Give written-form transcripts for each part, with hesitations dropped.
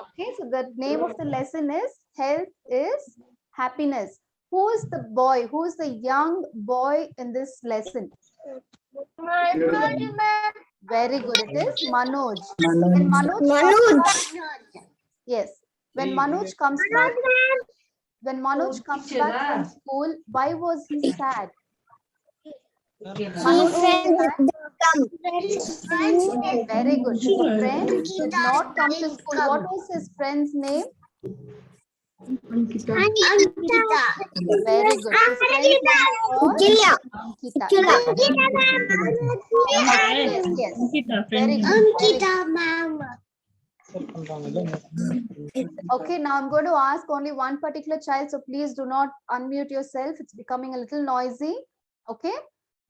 Okay, so the name of the lesson is Health is Happiness. Who is the boy? Who is the young boy in this lesson? Very good. It is Manoj. When Manoj comes back, yes. When Manoj comes back, from school, why was he sad? Manoj was sad. Very good. His friends did not come to school. What was his friend's name? Ankita. Very good. His friend's name was Ankita. Yes. Very good. Okay, now I'm going to ask only one particular child, so please do not unmute yourself. It's becoming a little noisy. Okay.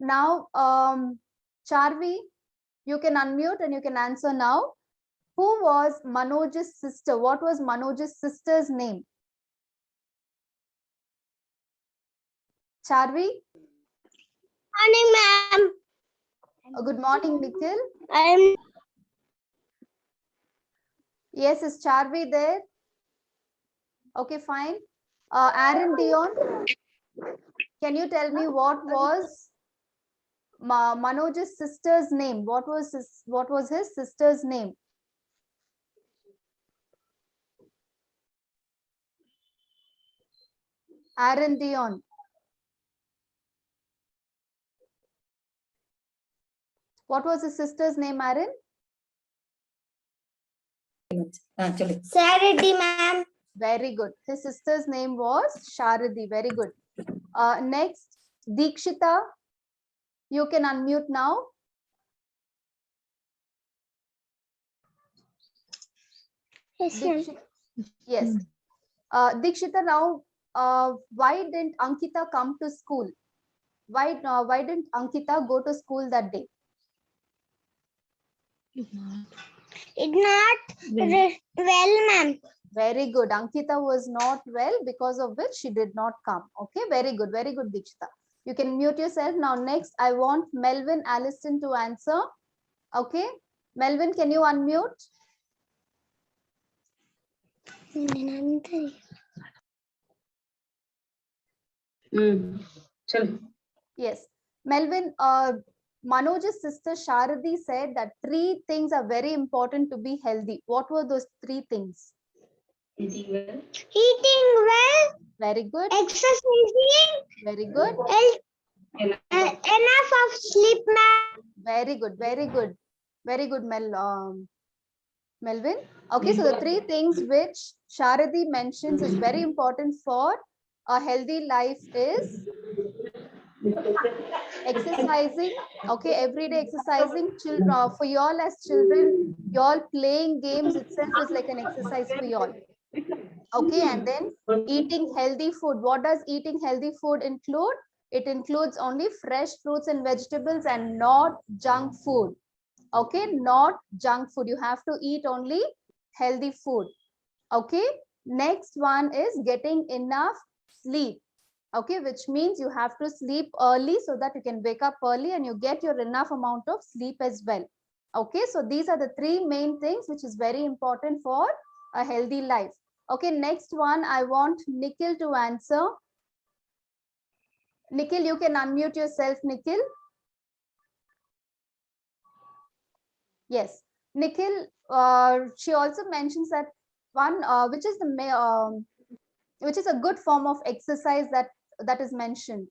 Now, Charvi, you can unmute and you can answer now. Who was Manoj's sister? What was Manoj's sister's name? Charvi? Morning, ma'am. Good morning, Nikhil. I'm Yes, is Charvi there? Okay, fine. Aaron Dion, can you tell me what was Manoj's sister's name? What was his sister's name? Aaron Dion. What was his sister's name, Aaron? Saradi, ma'am. Very good. His sister's name was Sharadi. Very good. Next, Deekshita. You can unmute now. Yes. Deekshita, now, why didn't Ankita come to school? Why didn't Ankita go to school that day? It's not well, ma'am. Very good. Ankita was not well, because of which she did not come. Okay, very good. Very good, Deekshita. You can mute yourself. Now, next, I want Melvin Allison to answer. Okay. Melvin, can you unmute? Yes. Melvin, Manoj's sister Sharadi said that 3 things are very important to be healthy. What were those 3 things? Eating well. Very good. Exercising. Very good. Enough of sleep, ma'am. Very good. Very good. Very good, Melvin. Okay, so the 3 things which Sharadi mentions is very important for a healthy life is exercising. Okay, everyday exercising. For you all as children, you all playing games itself is like an exercise for you all. Okay, and then eating healthy food. What does eating healthy food include? It includes only fresh fruits and vegetables and not junk food. Okay, not junk food. You have to eat only healthy food. Okay, next one is getting enough sleep. Okay, which means you have to sleep early so that you can wake up early and you get your enough amount of sleep as well. Okay, so these are the 3 main things which is very important for a healthy life. Okay, next one, I want Nikhil to answer. Nikhil, you can unmute yourself, Nikhil. Yes, Nikhil, she also mentions that one, which is a good form of exercise that is mentioned.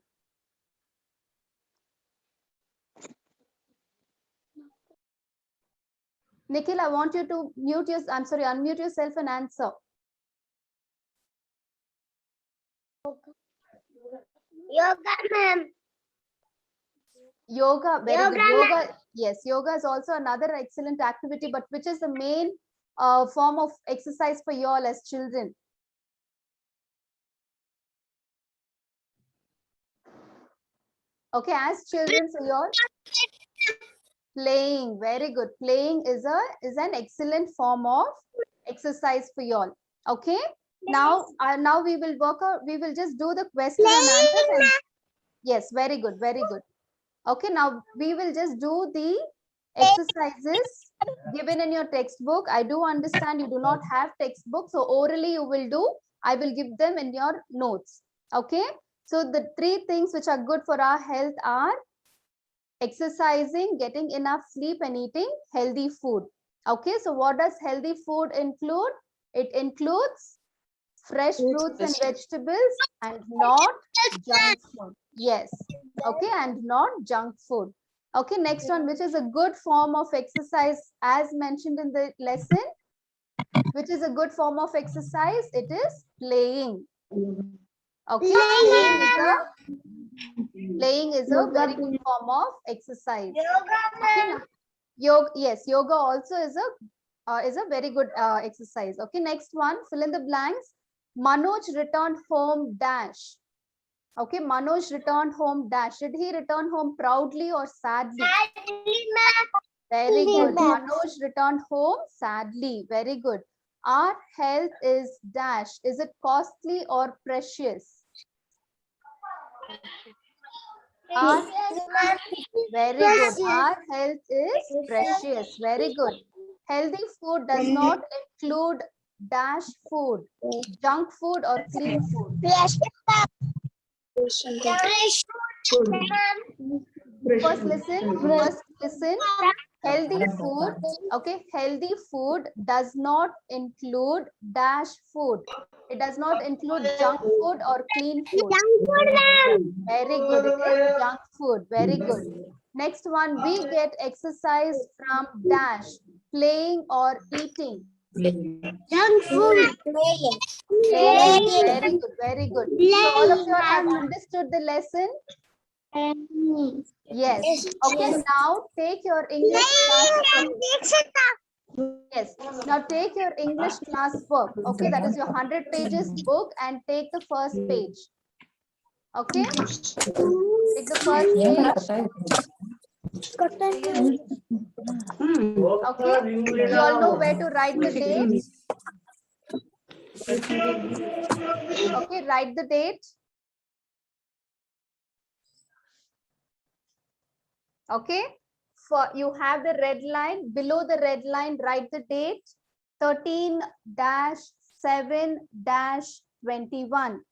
Nikhil, I want you to unmute yourself and answer. Yoga, ma'am. Yoga, very Yoga, good. Yoga, yes, yoga is also another excellent activity, but which is the main form of exercise for you all as children? Okay, as children, so you all playing, very good. Playing is an excellent form of exercise for you all. Okay, now we will work out. We will just do the question and answers. And yes, very good, very good. Okay, now we will just do the exercises given in your textbook. I do understand you do not have textbook, so orally you will do. I will give them in your notes. Okay. So the 3 things which are good for our health are exercising, getting enough sleep, and eating healthy food. Okay. So what does healthy food include? It includes fresh fruits and vegetables and not junk food. Yes. Okay. And not junk food. Okay. Next one, which is a good form of exercise as mentioned in the lesson. Which is a good form of exercise? It is playing. Okay. Playing is a very good form of exercise. Okay. Yoga, yes, yoga also is a very good exercise. Okay. Next one, fill in the blanks. Manoj returned home dash. Okay, Manoj returned home dash. Did he return home proudly or sadly? Very good. Manoj returned home sadly. Very good. Our health is dash. Is it costly or precious? Very good. Our health is precious. Very good. Healthy food does not include dash food, junk food, or clean food. First listen. Healthy food. Okay, healthy food does not include dash food. It does not include junk food or clean food. Very good. It is junk food. Very good. Next one, we get exercise from dash, playing or eating. Junk food. Playing. Very good. Very good. So all of you have understood the lesson? Yes. Okay, now take your English class. Yes. Now take your English class book. Okay, that is your 100 pages book, and take the first page. Okay. Take the first page. Okay. You all know where to write the date. Okay, write the date. Okay. For you have the red line. Below the red line, write the date 13-7-21.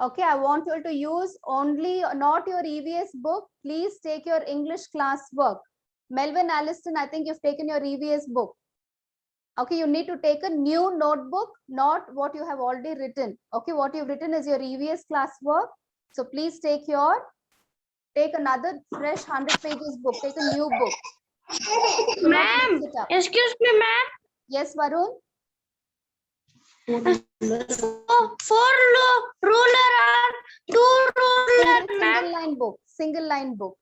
Okay, I want you to use only not your EVS book. Please take your English class work. Melvin Alliston, I think you've taken your EVS book. Okay, you need to take a new notebook, not what you have already written. Okay, what you've written is your EVS class work. So please take another fresh 100 pages book. Take a new book. Ma'am, excuse me, ma'am. Yes, Varun. Four ruler and two ruler, Single line book. Single line book.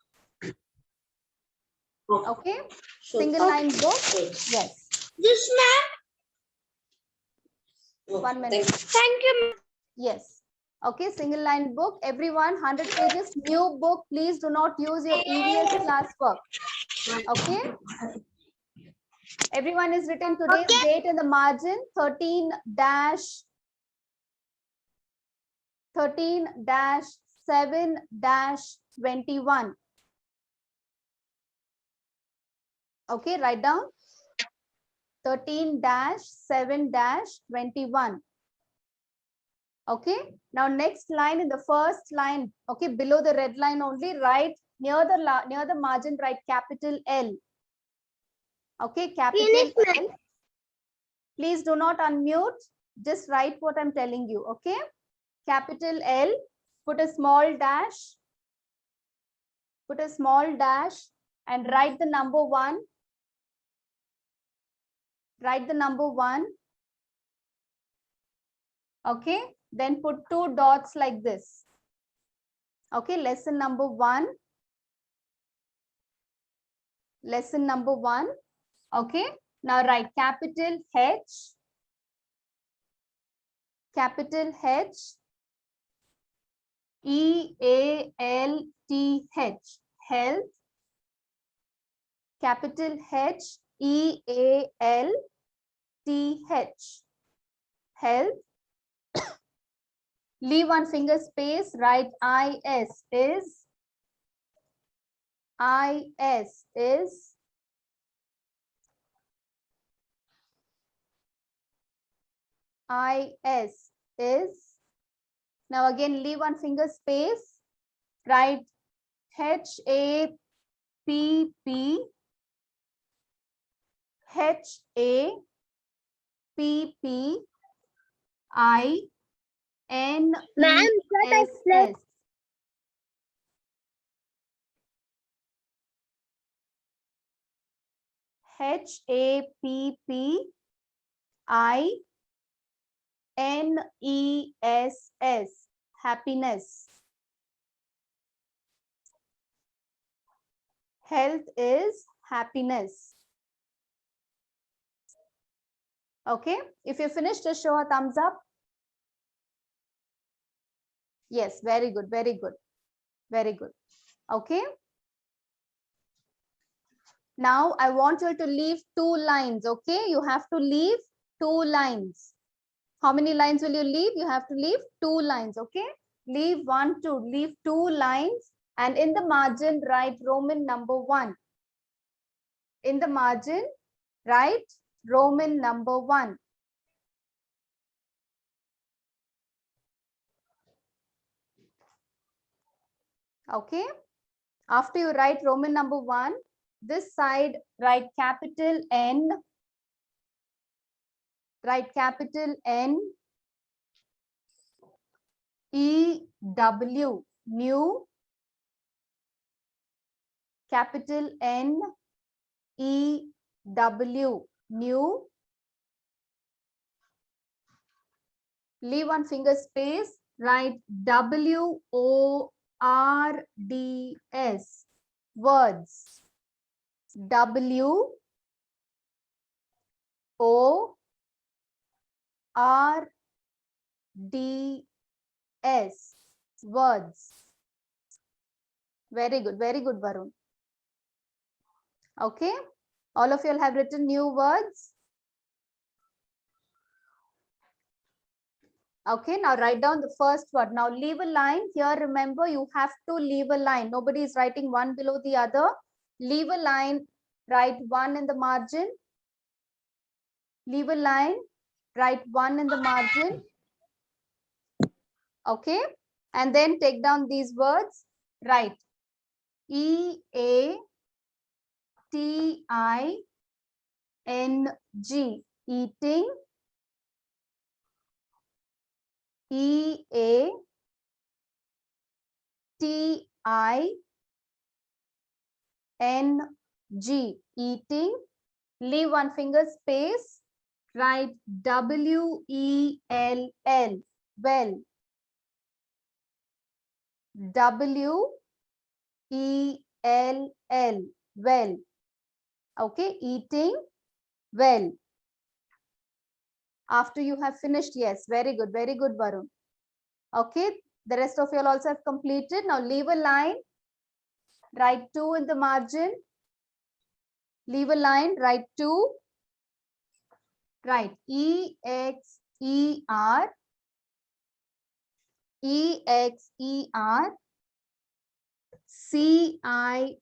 Okay. Single line book. Yes. This ma'am. 1 minute. Thank you. Yes. Okay. Single line book. Everyone, 100 pages. New book. Please do not use your EVS class work. Okay. Everyone is written today's date in the margin 13-7-21. Okay, write down 13-7-21. Okay, now next line in the first line, okay, below the red line only, write near the margin, write capital L. Okay, capital L. Please do not unmute. Just write what I'm telling you. Okay, capital L. Put a small dash. Put a small dash and write the number 1. Write the number 1. Okay, then put 2 dots like this. Okay, lesson number 1. Lesson number 1. Okay, now write capital H. Capital H. E-A-L-T-H. Health. Capital H. E-A-L-T-H. Health. Leave 1 finger space. Write I-S is. I-S is I-S is. Now again, leave one finger space. Write H-A-P-P. H-A-P-P-I-N-E-S-S. H-A-P-P-I-N-E-S-S. Happiness. Health is happiness. Okay. If you finished, just show a thumbs up. Yes, very good, very good, very good. Okay. Now I want you to leave 2 lines. Okay. You have to leave 2 lines. How many lines will you leave? You have to leave 2 lines. Okay. Leave 1, 2. Leave 2 lines. And in the margin, write Roman number 1. In the margin, write Roman number 1. Okay. After you write Roman number 1, this side write capital N. Write capital N E W, new. Capital N E W, new. Leave one finger space. Write W-O-R-D-S, words. W-O-R-D-S, words. Very good, Varun. Okay, all of you all have written new words. Okay, now write down the first word. Now leave a line here. Remember, you have to leave a line. Nobody is writing one below the other. Leave a line, write 1 in the margin. Leave a line, write 1 in the margin. Okay, and then take down these words. Write E-A-T-I-N-G, eating. E-A-T-I-N-G, eating. Leave one finger space. Write W-E-L-L, well. W-E-L-L, well. Okay, eating well. After you have finished, yes, very good, Varun. Okay, the rest of you all also have completed. Now leave a line, write 2 in the margin. Leave a line, write 2. Write E-X-E-R, E-X-E-R, C-I-S-I-N-G,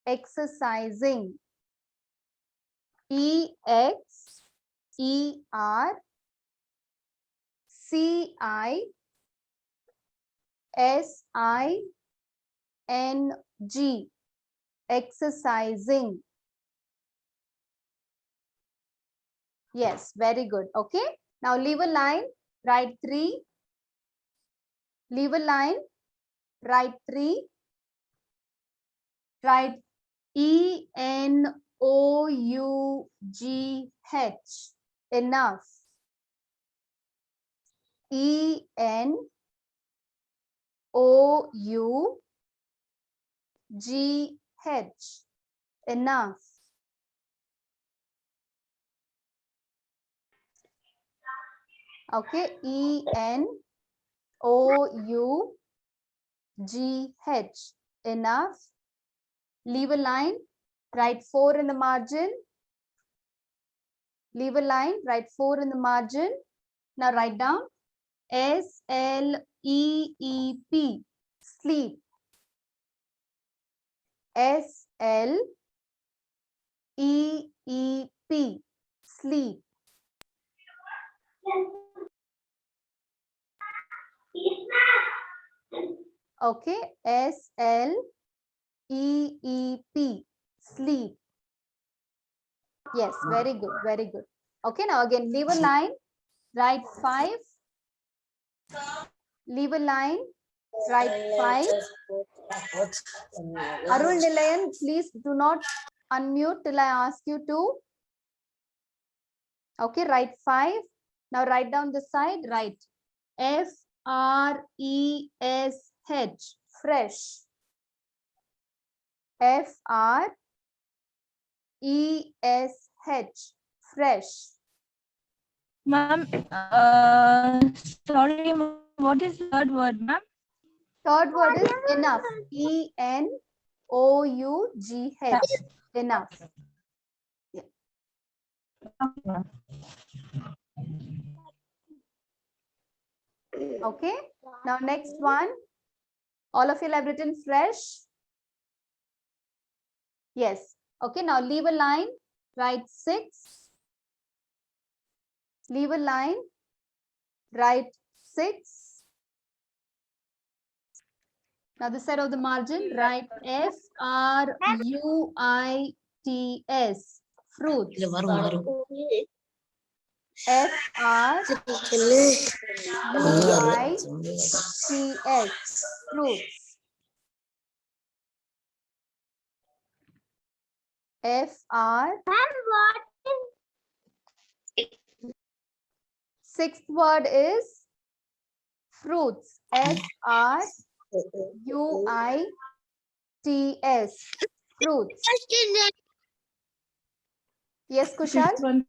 exercising. E-X-E-R, C-I-S-I-N-G, exercising. Yes, very good. Okay. Now leave a line, write 3. Leave a line, write 3. Write E-N-O-U-G-H, enough. E-N-O-U-G-H, enough. Okay, E-N-O-U-G-H, enough. Leave a line, write 4 in the margin. Leave a line, write 4 in the margin. Now write down S-L-E-E-P, sleep. S-L-E-E-P, sleep. Okay, S-L-E-E-P, sleep. Yes, very good, very good. Okay, now again, leave a line, write 5. Leave a line, write 5. Arul Nilayan, please do not unmute till I ask you to. Okay, write 5. Now write down the side, write F-R-E-S-H, fresh. F-R-E-S-H, fresh. Ma'am, sorry, what is the third word, ma'am? Third word is enough. E-N-O-U-G-H, enough. Okay, now next one. All of you have written fresh. Yes. Okay, now leave a line, write 6. Leave a line, write 6. Now this side of the margin, write F-R-U-I-T-S, fruits. F-R-U-I-T-S, fruits. F-R. Sixth word is fruits. F-R-U-I-T-S, fruits. Yes, Kushal?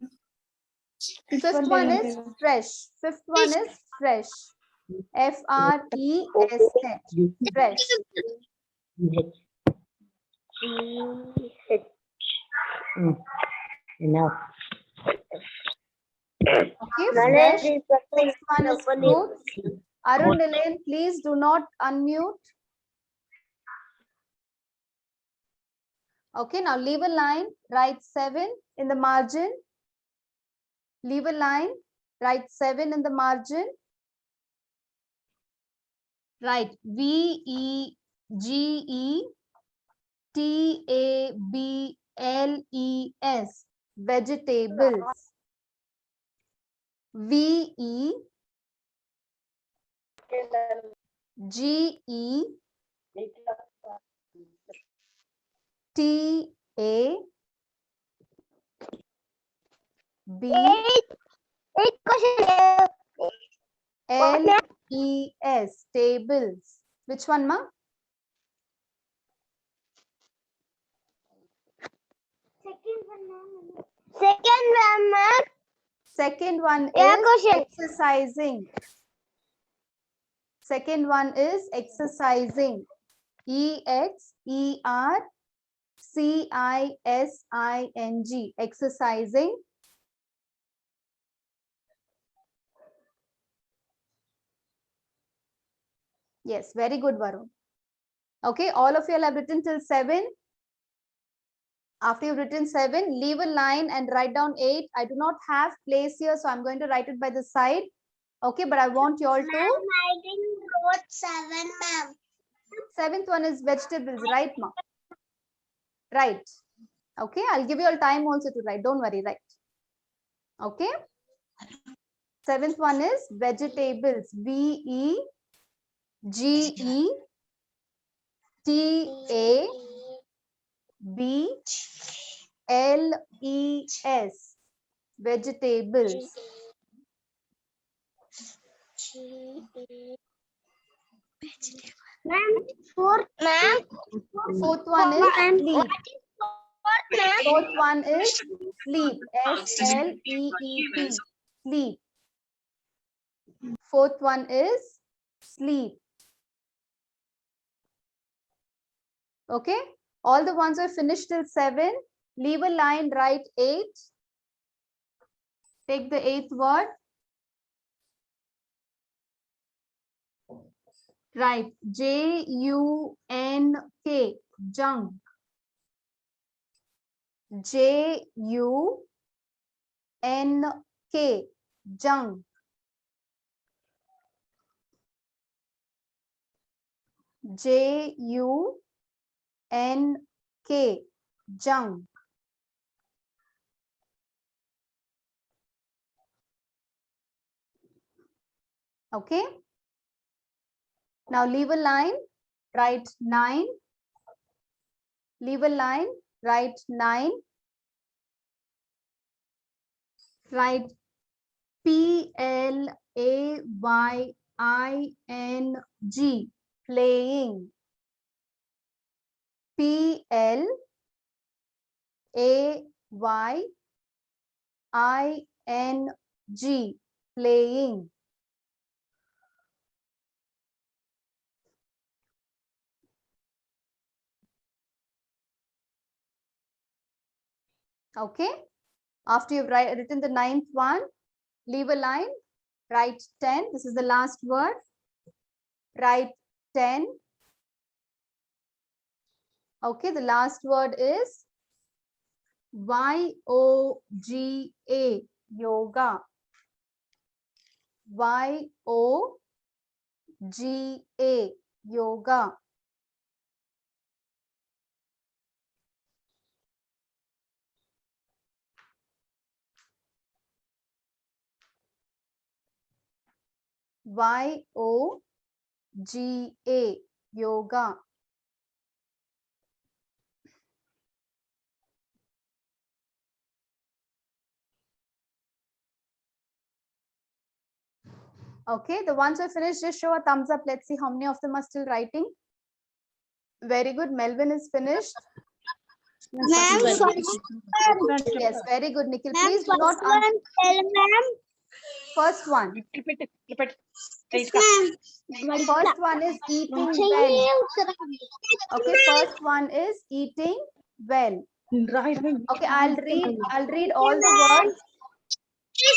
Fifth one is fresh. Fifth one is fresh. F-R-E-S-H, fresh. Enough. Okay, fresh. Sixth one is fruits. Arun Nilayan, please do not unmute. Okay, now leave a line, write 7 in the margin. Leave a line, write 7 in the margin. Write V-E-G-E-T-A-B-L-E-S, vegetables. V-E-G-E-T-A-B-L-E-S, tables. Which one, ma? Second one is exercising. Second one is exercising. E-X-E-R-C-I-S-I-N-G, exercising. Yes, very good, Varun. Okay, all of you have written till 7. After you've written 7, leave a line and write down 8. I do not have place here, so I'm going to write it by the side. Okay, but I want you all to. I didn't wrote 7, ma'am. Seventh one is vegetables, right, ma? Right. Okay, I'll give you all time also to write. Don't worry, right? Okay. Seventh one is vegetables. V-E-G-E-T-A-B-L-E-S. Vegetables. Ma'am, fourth, ma'am. Fourth one is sleep. Fourth one is sleep. S-L-E-E-P. Sleep. Fourth one is sleep. Okay. All the ones are finished till 7. Leave a line, write 8. Take the 8th word. Write J-U-N-K. Junk. J-U-N-K. N-K, junk. J-U-N-K, junk. Okay. Now leave a line, write 9. Leave a line, write 9. Write P-L-A-Y-I-N-G, playing. P-L-A-Y-I-N-G, playing. Okay. After you've written the 9th one, leave a line, write 10. This is the last word. Write 10. Okay, the last word is Y-O-G-A, yoga. Y-O-G-A, yoga. Y-O-G-A, yoga. Okay, the ones who finished, just show a thumbs up. Let's see how many of them are still writing. Very good. Melvin is finished. Ma'am, Yes, very good, Nikhil. ma'am, Please do not first one, tell ma'am. First one. Yes, ma'am. First one is eating well. Okay, first one is eating well. Okay, I'll read all the words.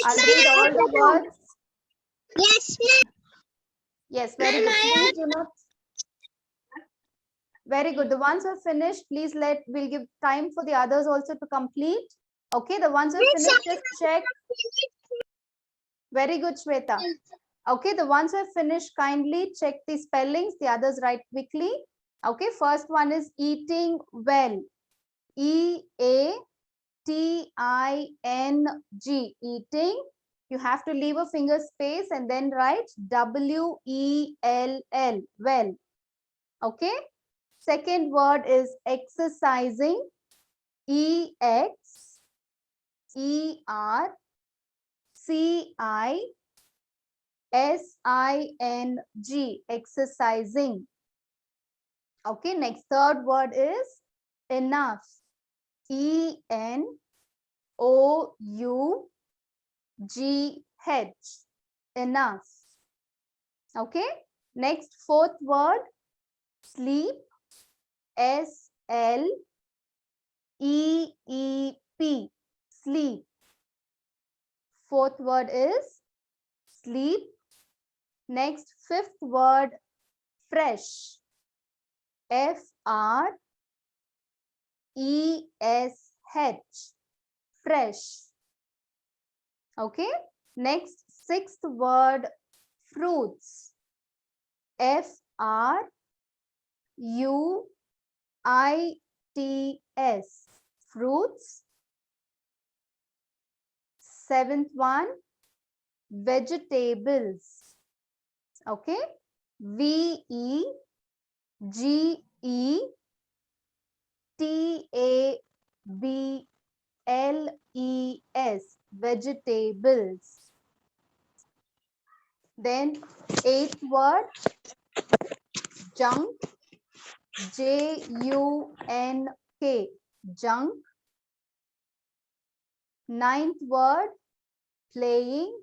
I'll read all the words. Yes, ma'am. Yes, very good. Please do not. Very good. The ones who have finished, please we'll give time for the others also to complete. Okay, the ones who have finished, just check. Very good, Shweta. Okay, the ones who have finished, kindly check the spellings. The others write quickly. Okay, first one is eating well. E-A-T-I-N-G, eating. You have to leave a finger space and then write W-E-L-L, well. Okay. Second word is exercising. E-X-E-R-C-I-S-I-N-G, exercising. Okay, next third word is enough. E-N-O-U-G-H, enough. Okay, next fourth word, sleep. S-L-E-E-P, sleep. Fourth word is sleep. Next, fifth word, fresh. F-R-E-S-H, fresh. Okay. Next, sixth word, fruits. F-R-U-I-T-S, fruits. Seventh one, vegetables. Okay. V-E-G-E-T-A-B-L-E-S, vegetables. Then eighth word, junk. J-U-N-K, junk. Ninth word, playing.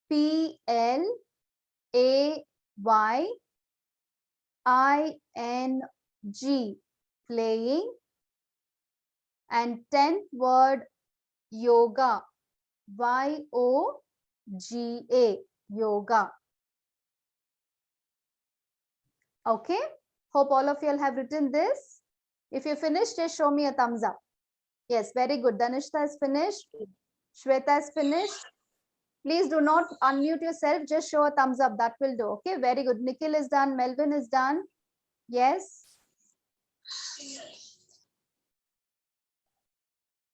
P-L-A-Y-I-N-G, playing. And 10th word, yoga. Y-O-G-A, yoga. Okay. Hope all of you have written this. If you finished, just show me a thumbs up. Yes, very good. Danishta is finished. Shweta is finished. Please do not unmute yourself. Just show a thumbs up. That will do. Okay, very good. Nikhil is done. Melvin is done. Yes.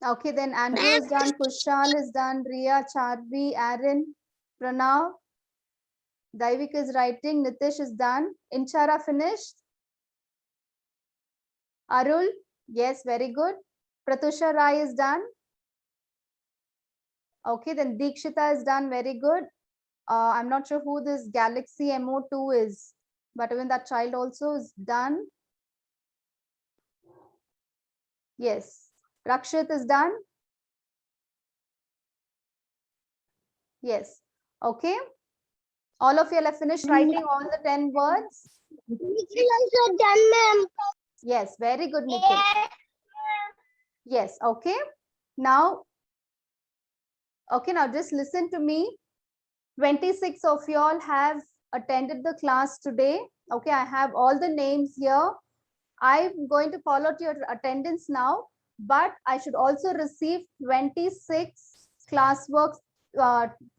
Okay, then Andrew is done. Kushal is done. Riya, Charvi, Aaron, Pranav. Daivik is writing. Nitish is done. Inchara finished. Arul, yes, very good. Pratusha Rai is done. Okay, then Deekshita is done. Very good. I'm not sure who this Galaxy MO2 is, but even that child also is done. Yes. Rakshit is done. Yes. Okay. All of you have finished writing all the 10 words. Nikhil also done, ma'am. Yes, very good, Nikhil. Yes, okay. Now just listen to me. 26 of you all have attended the class today. Okay, I have all the names here. I'm going to call out your attendance now, but I should also receive 26 classwork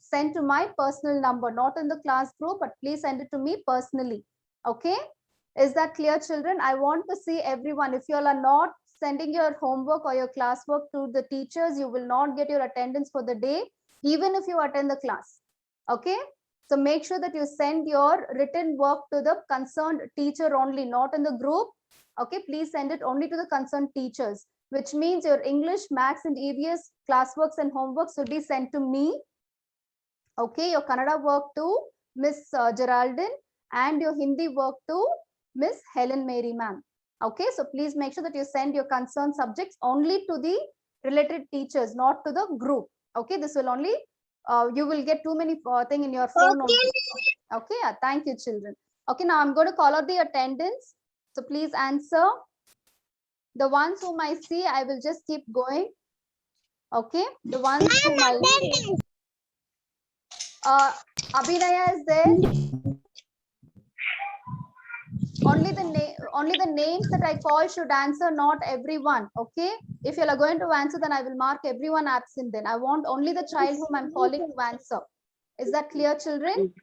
sent to my personal number, not in the class group, but please send it to me personally. Okay, is that clear, children? I want to see everyone. If you all are not sending your homework or your classwork to the teachers, you will not get your attendance for the day, even if you attend the class. Okay, so make sure that you send your written work to the concerned teacher only, not in the group. Okay, please send it only to the concerned teachers, which means your English, Maths, and EVS classworks and homeworks will be sent to me. Okay, your Kannada work to Miss Geraldine, and your Hindi work to Miss Helen Mary ma'am. Okay, so please make sure that you send your concerned subjects only to the related teachers, not to the group. Okay, this will only you will get too many thing in your phone. Okay. Only. Okay, thank you, children. Okay, now I'm going to call out the attendance. So please answer. The ones whom I see, I will just keep going. Okay, the ones whom I see. Abhinaya is there. Only the names that I call should answer, not everyone. Okay, if you are going to answer, then I will mark everyone absent. Then I want only the child whom I'm calling to answer. Is that clear, children?